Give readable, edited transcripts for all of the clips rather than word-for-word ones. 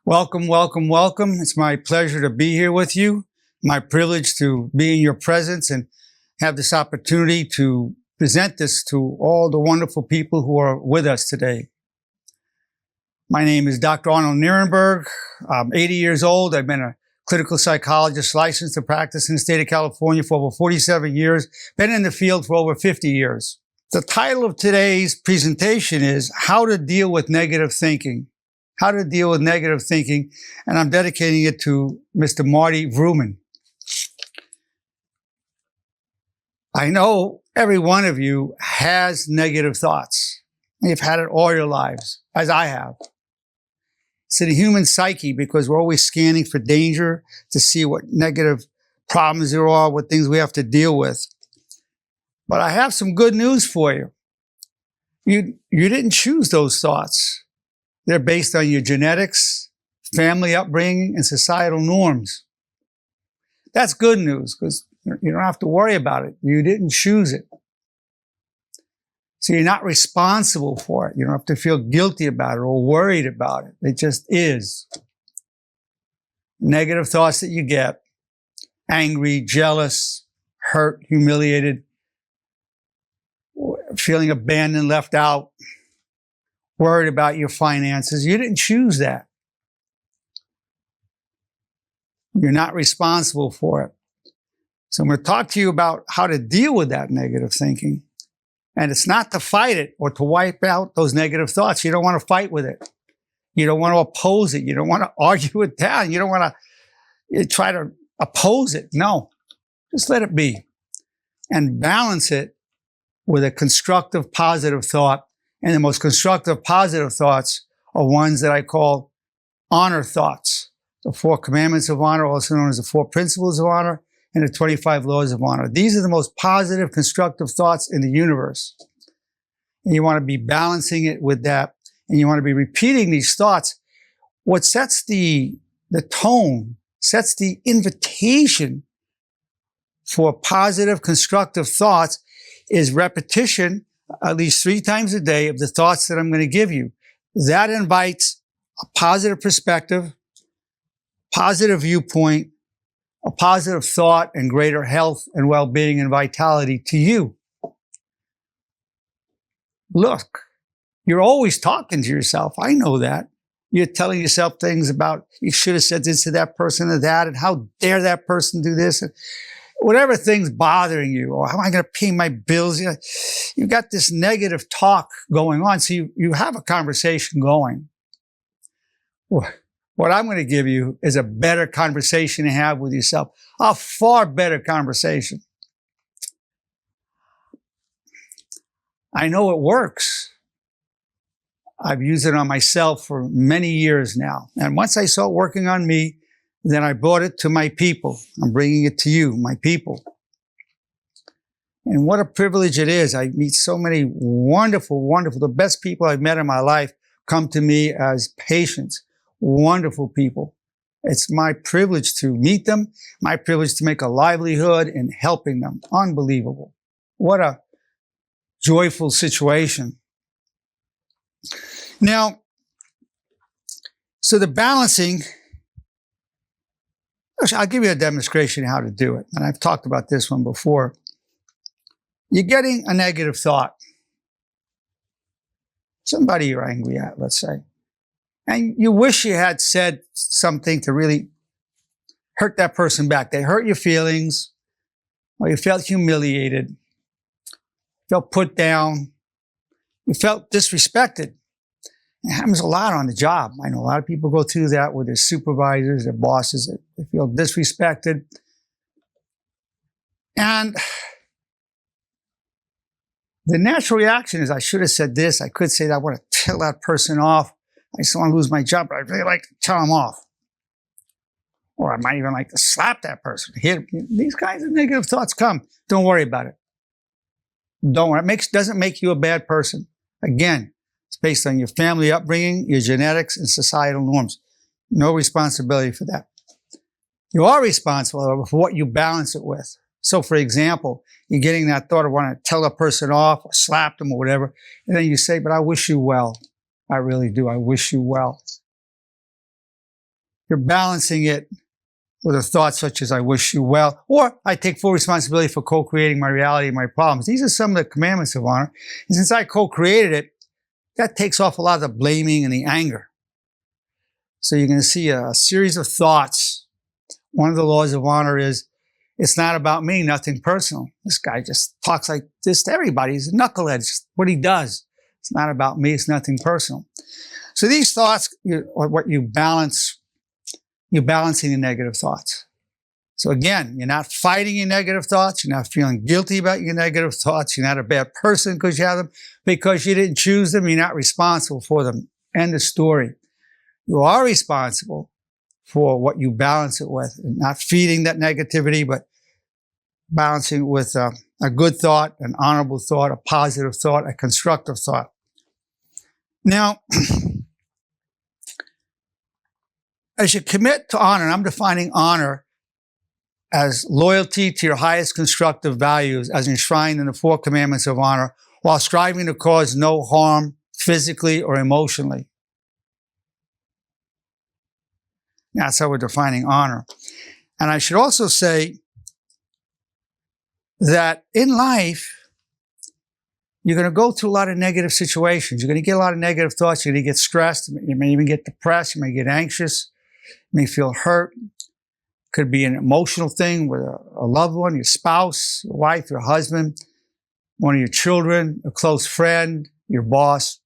Welcome, welcome, welcome. It's my pleasure to be here with you. My privilege to be in your presence and have this opportunity to present this to all the wonderful people who are with us today. My name is Dr. Arnold Nerenberg. I'm 80 years old. I've been a clinical psychologist licensed to practice in the state of California for over 47 years, been in the field for over 50 years. The title of today's presentation is How to Deal with Negative Thinking. How to deal with negative thinking, and I'm dedicating it to Mr. Marty Vrooman. I know every one of you has negative thoughts. You've had it all your lives, as I have. It's in the human psyche because we're always scanning for danger to see what negative problems there are, what things we have to deal with. But I have some good news for you. You didn't choose those thoughts. They're based on your genetics, family upbringing, and societal norms. That's good news because you don't have to worry about it. You didn't choose it. So you're not responsible for it. You don't have to feel guilty about it or worried about it. It just is. Negative thoughts that you get, angry, jealous, hurt, humiliated, feeling abandoned, left out, worried about your finances. You didn't choose that. You're not responsible for it. So I'm going to talk to you about how to deal with that negative thinking. And it's not to fight it or to wipe out those negative thoughts. You don't want to fight with it. You don't want to oppose it. You don't want to argue it down. You don't want to try to oppose it. No, just let it be and balance it with a constructive, positive thought. And the most constructive, positive thoughts are ones that I call honor thoughts. The 4 commandments of honor, also known as the 4 principles of honor, and the 25 laws of honor. These are the most positive, constructive thoughts in the universe. And you want to be balancing it with that, and you want to be repeating these thoughts. What sets the tone, sets the invitation for positive, constructive thoughts is repetition at least 3 times a day of the thoughts that I'm going to give you. That invites a positive perspective, positive viewpoint, a positive thought, and greater health and well-being and vitality to you. Look, you're always talking to yourself. I know that. You're telling yourself things about, you should have said this to that person or that, and how dare that person do this. Whatever thing's bothering you, or how am I going to pay my bills? You've got this negative talk going on, so you have a conversation going. What I'm going to give you is a better conversation to have with yourself, a far better conversation. I know it works. I've used it on myself for many years now. And once I saw it working on me, then I brought it to my people. I'm bringing it to you, my people. And what a privilege it is. I meet so many wonderful, wonderful, the best people I've met in my life come to me as patients, wonderful people. It's my privilege to meet them, my privilege to make a livelihood in helping them. Unbelievable. What a joyful situation. Now, so the balancing, I'll give you a demonstration of how to do it. And I've talked about this one before. You're getting a negative thought. Somebody you're angry at, let's say. And you wish you had said something to really hurt that person back. They hurt your feelings, or you felt humiliated, felt put down, you felt disrespected. It happens a lot on the job. I know a lot of people go through that with their supervisors, their bosses. They feel disrespected. And the natural reaction is, I should have said this. I could say that. I want to tell that person off. I just want to lose my job, but I'd really like to tell them off. Or I might even like to slap that person, hit him. These kinds of negative thoughts come. Don't worry about it. Don't worry. It doesn't make you a bad person. Again, it's based on your family upbringing, your genetics, and societal norms. No responsibility for that. You are responsible for what you balance it with. So, for example, you're getting that thought of wanting to tell a person off or slap them or whatever, and then you say, but I wish you well. I really do. I wish you well. you're balancing it with a thought such as, I wish you well, or I take full responsibility for co-creating my reality and my problems. These are some of the commandments of honor. And since I co-created it, that takes off a lot of the blaming and the anger. So you're going to see a series of thoughts. One of the laws of honor is, it's not about me, nothing personal. This guy just talks like this to everybody. He's a knucklehead. It's just what he does. It's not about me, it's nothing personal. So these thoughts are what you balance. You're balancing the negative thoughts. So again, you're not fighting your negative thoughts. You're not feeling guilty about your negative thoughts. You're not a bad person because you have them. Because you didn't choose them, you're not responsible for them. End of story. You are responsible for what you balance it with. Not feeding that negativity, but balancing it with a good thought, an honorable thought, a positive thought, a constructive thought. Now, as you commit to honor, and I'm defining honor as loyalty to your highest constructive values as enshrined in the 4 commandments of honor, while striving to cause no harm physically or emotionally. That's how we're defining honor. And I should also say that in life, you're going to go through a lot of negative situations. You're going to get a lot of negative thoughts. You're going to get stressed. You may even get depressed. You may get anxious. You may feel hurt. Could be an emotional thing with a loved one, your spouse, your wife, your husband, one of your children, a close friend, your boss.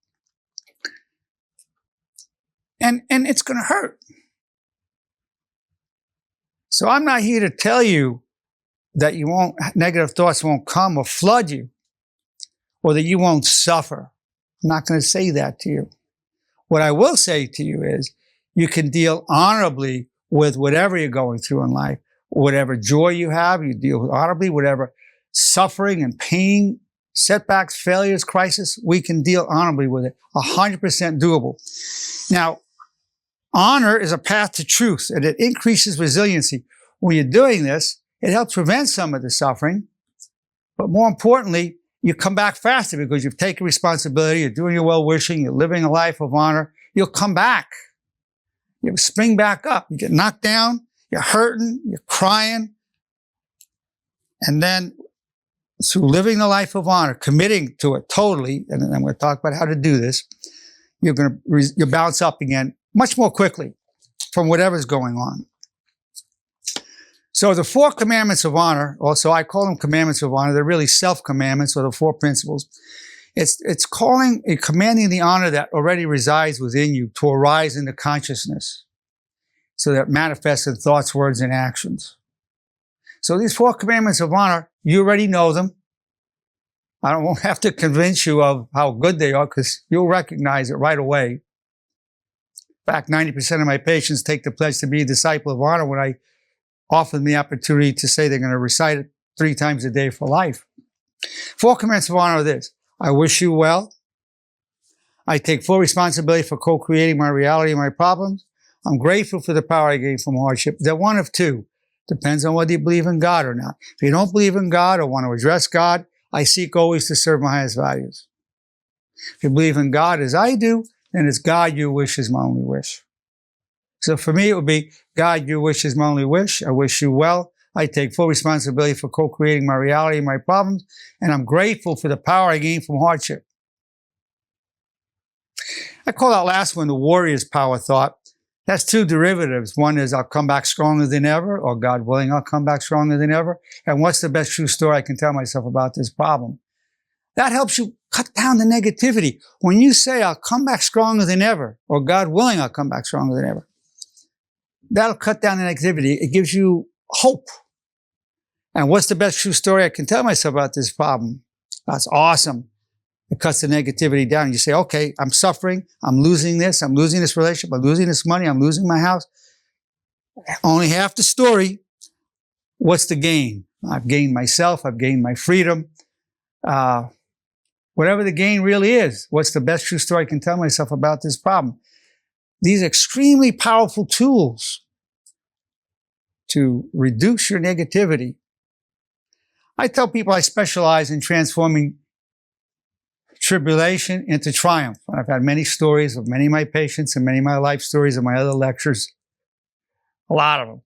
And it's going to hurt. So I'm not here to tell you that negative thoughts won't come or flood you, or that you won't suffer. I'm not going to say that to you. What I will say to you is, you can deal honorably with whatever you're going through in life. Whatever joy you have, you deal with honorably. Whatever suffering and pain, setbacks, failures, crisis, we can deal honorably with it. 100% doable. Now, honor is a path to truth, and it increases resiliency. When you're doing this, it helps prevent some of the suffering. But more importantly, you come back faster because you've taken responsibility, you're doing your well-wishing, you're living a life of honor. You'll come back. You spring back up. You get knocked down, you're hurting, you're crying. And then through living the life of honor, committing to it totally, and then I'm going to talk about how to do this, you'll bounce up again much more quickly from whatever's going on. So the 4 commandments of honor, also I call them commandments of honor, they're really self-commandments, or the 4 principles. It's commanding the honor that already resides within you to arise into consciousness, so that it manifests in thoughts, words, and actions. So these 4 commandments of honor, you already know them. I won't have to convince you of how good they are, because you'll recognize it right away. In fact, 90% of my patients take the pledge to be a disciple of honor when I offer them the opportunity to say they're going to recite it 3 times a day for life. 4 commandments of honor are this: I wish you well. I take full responsibility for co-creating my reality and my problems. I'm grateful for the power I gain from hardship. They're one of 2. Depends on whether you believe in God or not. If you don't believe in God or want to address God, I seek always to serve my highest values. If you believe in God as I do, then it's God your wish is my only wish. So for me, it would be, God, your wish is my only wish. I wish you well. I take full responsibility for co-creating my reality and my problems, and I'm grateful for the power I gain from hardship. I call that last one the warrior's power thought. That's 2 derivatives. One is, I'll come back stronger than ever, or God willing, I'll come back stronger than ever. And what's the best true story I can tell myself about this problem? That helps you cut down the negativity. When you say, I'll come back stronger than ever, or God willing, I'll come back stronger than ever, that'll cut down the negativity. It gives you hope. And what's the best true story I can tell myself about this problem? That's awesome. It cuts the negativity down. You say, okay, I'm suffering. I'm losing this relationship. I'm losing this money. I'm losing my house. Only half the story. What's the gain? I've gained myself. I've gained my freedom. Whatever the gain really is, what's the best true story I can tell myself about this problem? These extremely powerful tools to reduce your negativity. I tell people I specialize in transforming tribulation into triumph. I've had many stories of many of my patients and many of my life stories in my other lectures. A lot of them.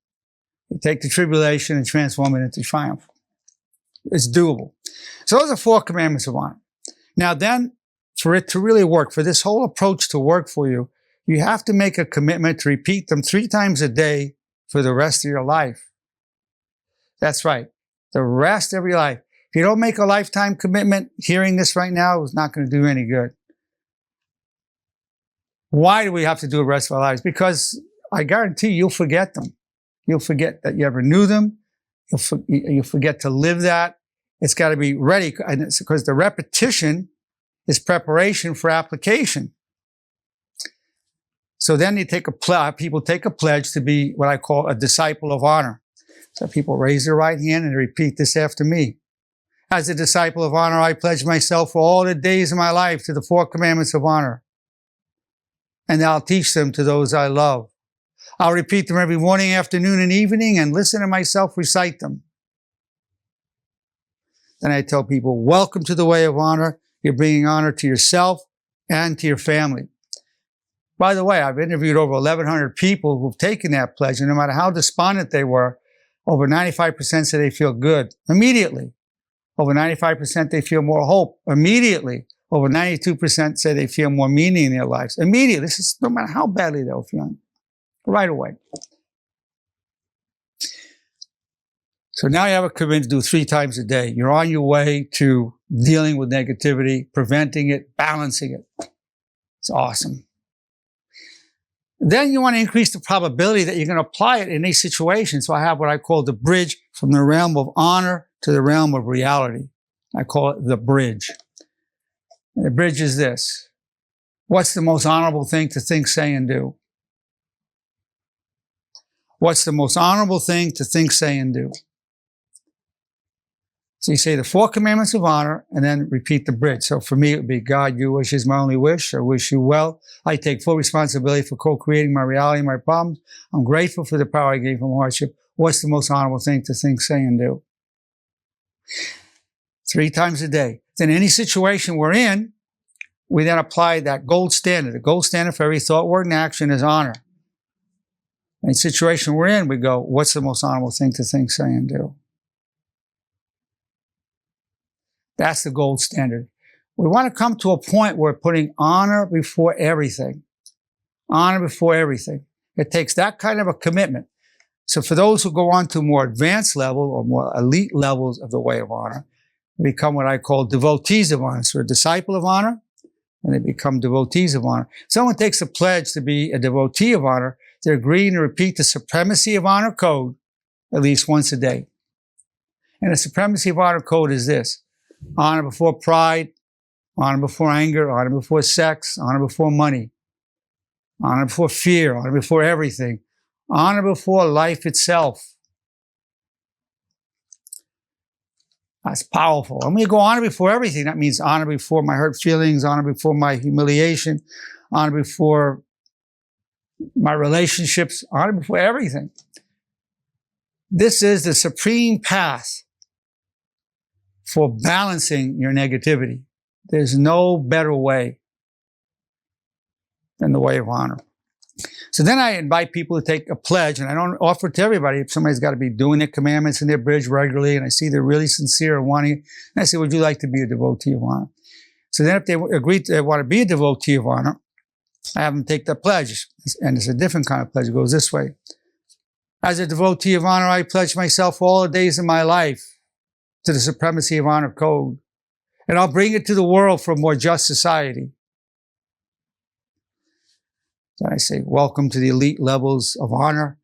You take the tribulation and transform it into triumph. It's doable. So those are 4 commandments of honor. Now then, for it to really work, for this whole approach to work for you, you have to make a commitment to repeat them 3 times a day for the rest of your life. That's right. The rest of your life. If you don't make a lifetime commitment, hearing this right now is not going to do any good. Why do we have to do the rest of our lives? Because I guarantee you'll forget them. You'll forget that you ever knew them. You'll forget to live that. It's got to be ready, and it's because the repetition is preparation for application. So then people take a pledge to be what I call a disciple of honor. So people raise their right hand and repeat this after me. As a disciple of honor, I pledge myself for all the days of my life to the 4 commandments of honor. And I'll teach them to those I love. I'll repeat them every morning, afternoon, and evening, and listen to myself recite them. Then I tell people, welcome to the way of honor. You're bringing honor to yourself and to your family. By the way, I've interviewed over 1,100 people who've taken that pledge, and no matter how despondent they were, over 95% say they feel good immediately. Over 95% they feel more hope immediately. Over 92% say they feel more meaning in their lives immediately. This is no matter how badly they're feeling, right away. So now you have a commitment to do 3 times a day. You're on your way to dealing with negativity, preventing it, balancing it. It's awesome. Then you want to increase the probability that you're going to apply it in a situation. So I have what I call the bridge from the realm of honor to the realm of reality. I call it the bridge. And the bridge is this. What's the most honorable thing to think, say, and do? What's the most honorable thing to think, say, and do? So you say the 4 commandments of honor and then repeat the bridge. So for me, it would be, God, your wish is my only wish. I wish you well. I take full responsibility for co-creating my reality and my problems. I'm grateful for the power I gained from hardship. What's the most honorable thing to think, say, and do? 3 times a day. Then any situation we're in, we then apply that gold standard. The gold standard for every thought, word, and action is honor. Any situation we're in, we go, what's the most honorable thing to think, say, and do? That's the gold standard. We want to come to a point where we're putting honor before everything. Honor before everything. It takes that kind of a commitment. So for those who go on to more advanced level or more elite levels of the way of honor, they become what I call devotees of honor. So a disciple of honor, and they become devotees of honor. Someone takes a pledge to be a devotee of honor, they're agreeing to repeat the supremacy of honor code at least once a day. And the supremacy of honor code is this. Honor before pride, honor before anger, honor before sex, honor before money, honor before fear, honor before everything, honor before life itself. That's powerful. And when you go honor before everything, that means honor before my hurt feelings, honor before my humiliation, honor before my relationships, honor before everything. This is the supreme path for balancing your negativity. There's no better way than the way of honor. So then I invite people to take a pledge, and I don't offer it to everybody. If somebody's got to be doing their commandments in their bridge regularly, and I see they're really sincere and wanting it, and I say, would you like to be a devotee of honor? So then if they agree they want to be a devotee of honor, I have them take the pledge. And it's a different kind of pledge. It goes this way. As a devotee of honor, I pledge myself all the days of my life to the supremacy of honor code, and I'll bring it to the world for a more just society. So I say, welcome to the elite levels of honor,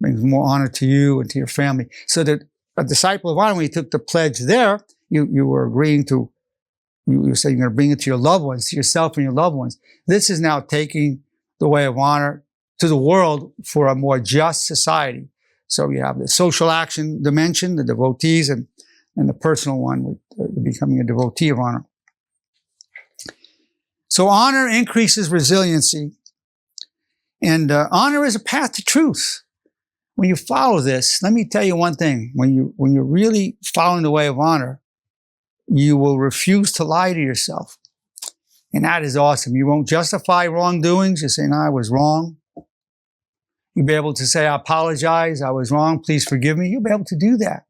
brings more honor to you and to your family. So that a disciple of honor, when you took the pledge there, you were agreeing to, you say you're going to bring it to your loved ones, to yourself and your loved ones. This is now taking the way of honor to the world for a more just society. So you have the social action dimension, the devotees, and the personal one with becoming a devotee of honor. So honor increases resiliency. And honor is a path to truth. When you follow this, let me tell you one thing. When you're really following the way of honor, you will refuse to lie to yourself. And that is awesome. You won't justify wrongdoings. You say, no, I was wrong. You'll be able to say, I apologize, I was wrong, please forgive me. You'll be able to do that.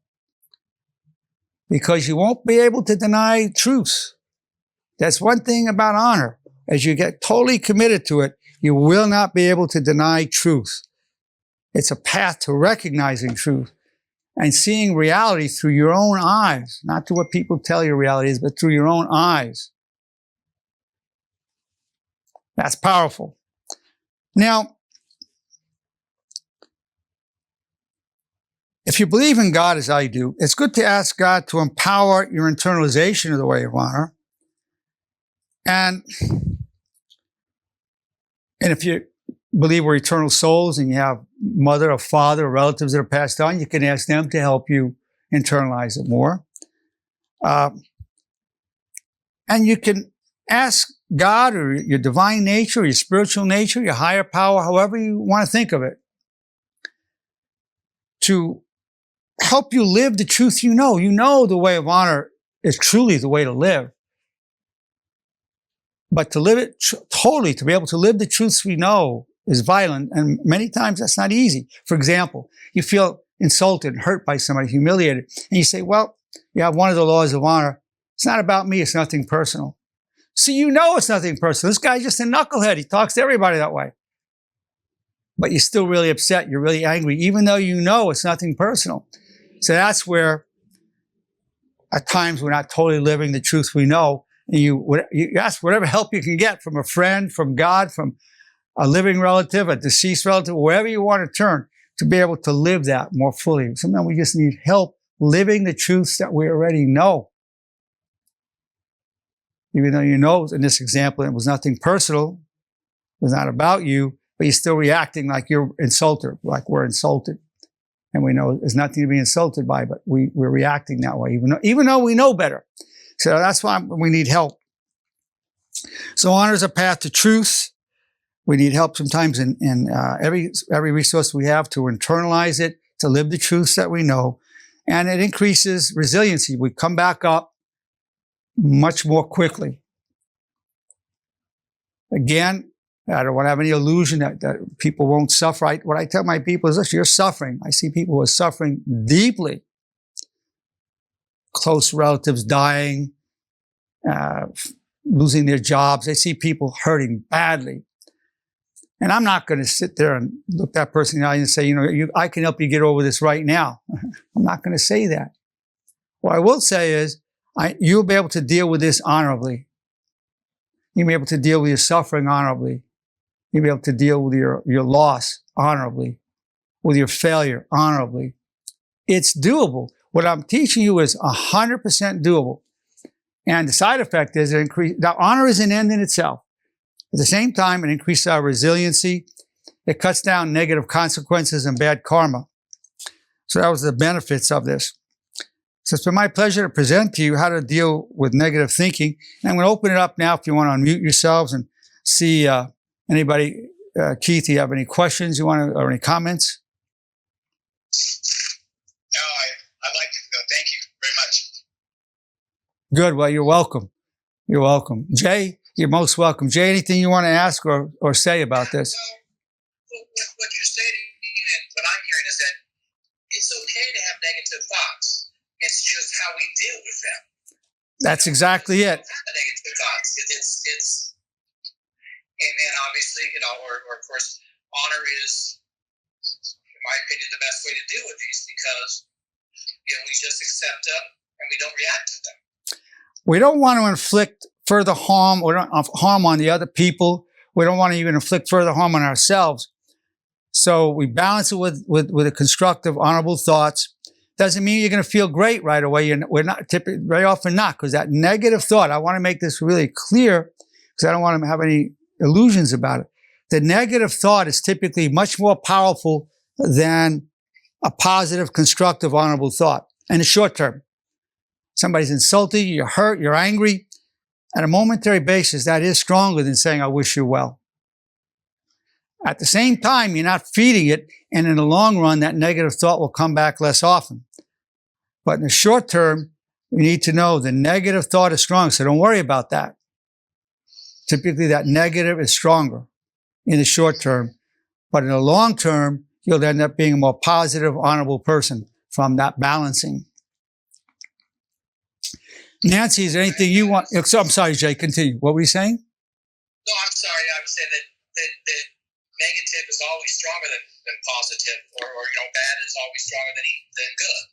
Because you won't be able to deny truth. That's one thing about honor. As you get totally committed to it, you will not be able to deny truth. It's a path to recognizing truth and seeing reality through your own eyes, not through what people tell you reality is, but through your own eyes. That's powerful. Now, if you believe in God as I do, it's good to ask God to empower your internalization of the way of honor. And if you believe we're eternal souls and you have mother or father or relatives that are passed on, you can ask them to help you internalize it more. And you can ask God or your divine nature, your spiritual nature, your higher power, however you want to think of it, to help you live the truth you know. You know the way of honor is truly the way to live. But to live it totally, to be able to live the truths we know is violent, and many times that's not easy. For example, you feel insulted, hurt by somebody, humiliated, and you say, well, you have one of the laws of honor. It's not about me, it's nothing personal. So you know it's nothing personal. This guy's just a knucklehead. He talks to everybody that way. But you're still really upset, you're really angry, even though you know it's nothing personal. So that's where, at times, we're not totally living the truth we know. And you ask whatever help you can get from a friend, from God, from a living relative, a deceased relative, wherever you want to turn to be able to live that more fully. Sometimes we just need help living the truths that we already know. Even though you know, in this example, it was nothing personal, it was not about you, but you're still reacting like you're insulted, like we're insulted. And we know there's nothing to be insulted by, but we're reacting that way, even though we know better. So that's why we need help. So honor is a path to truth. We need help sometimes in every resource we have to internalize it, to live the truths that we know. And it increases resiliency. We come back up much more quickly. Again, I don't want to have any illusion that people won't suffer. What I tell my people is, listen, you're suffering. I see people who are suffering deeply. Close relatives dying, losing their jobs. I see people hurting badly. And I'm not going to sit there and look that person in the eye and say, I can help you get over this right now. I'm not going to say that. What I will say is, you'll be able to deal with this honorably. You'll be able to deal with your suffering honorably. You'll be able to deal with your loss honorably, with your failure honorably. It's doable. What I'm teaching you is 100% doable. And the side effect is that honor is an end in itself. At the same time, it increases our resiliency. It cuts down negative consequences and bad karma. So that was the benefits of this. So it's been my pleasure to present to you how to deal with negative thinking. And I'm going to open it up now if you want to unmute yourselves and see anybody. Keith, do you have any questions or any comments? No, I'd like to go. Thank you very much. Good. Well, you're welcome. You're welcome. Jay, you're most welcome. Jay, anything you want to ask or say about this? Well, what you're stating and what I'm hearing is that it's okay to have negative thoughts. It's just how we deal with them. That's exactly it. Negative thoughts. It's and then obviously, or of course, honor is, in my opinion, the best way to deal with these because, we just accept them and we don't react to them. We don't want to inflict further harm or harm on the other people. We don't want to even inflict further harm on ourselves. So we balance it with a constructive, honorable thoughts. Doesn't mean you're going to feel great right away. We're not typically, very often not, because that negative thought, I want to make this really clear because I don't want to have any illusions about it. The negative thought is typically much more powerful than a positive, constructive, honorable thought in the short term. Somebody's insulted you, you're hurt, you're angry. On a momentary basis, that is stronger than saying, I wish you well. At the same time, you're not feeding it, and in the long run, that negative thought will come back less often. But in the short term, you need to know the negative thought is strong, so don't worry about that. Typically, that negative is stronger in the short term. But in the long term, you'll end up being a more positive, honorable person from that balancing. Nancy, is there anything you want? So, I'm sorry, Jay, continue. What were you saying? No, I'm sorry. I was saying that negative is always stronger than positive, or bad is always stronger than good.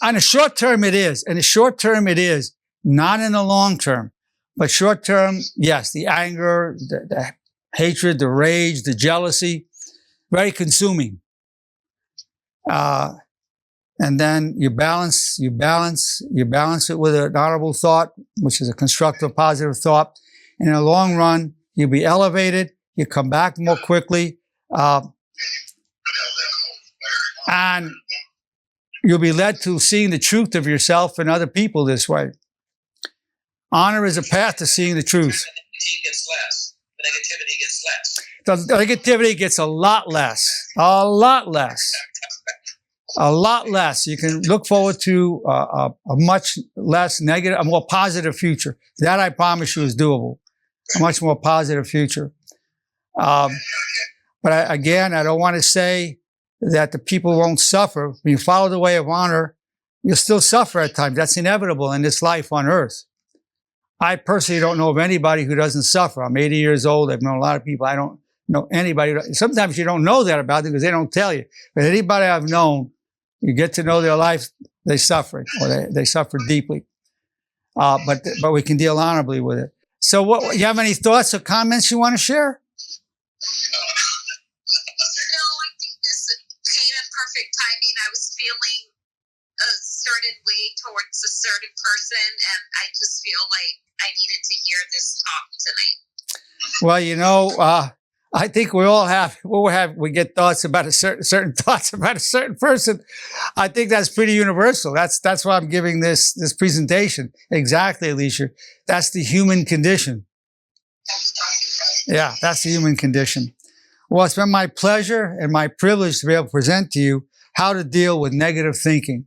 On the short term, it is. In the short term, it is. Not in the long term. But short term, yes, the anger, the hatred, the rage, the jealousy, very consuming. And then you balance it with an honorable thought, which is a constructive, positive thought. In the long run, you'll be elevated. You come back more quickly. And you'll be led to seeing the truth of yourself and other people this way. Honor is a path to seeing the truth. The negativity gets less. The negativity gets a lot less. A lot less. A lot less. You can look forward to a much less negative, a more positive future. That, I promise you, is doable. A much more positive future. But I don't want to say that the people won't suffer. When you follow the way of honor, you'll still suffer at times. That's inevitable in this life on earth. I personally don't know of anybody who doesn't suffer. I'm 80 years old. I've known a lot of people. I don't know anybody. Sometimes you don't know that about them because they don't tell you. But anybody I've known, you get to know their life, they suffer, or they suffer deeply. But we can deal honorably with it. So you have any thoughts or comments you want to share? No, I think this came in perfect timing. I was feeling a certain way towards a certain person, and I just feel like I needed to hear this talk tonight. Well, I think we get thoughts about certain thoughts about a certain person. I think that's pretty universal. That's why I'm giving this presentation. Exactly, Alicia. That's the human condition. Yeah, that's the human condition. Well, it's been my pleasure and my privilege to be able to present to you how to deal with negative thinking.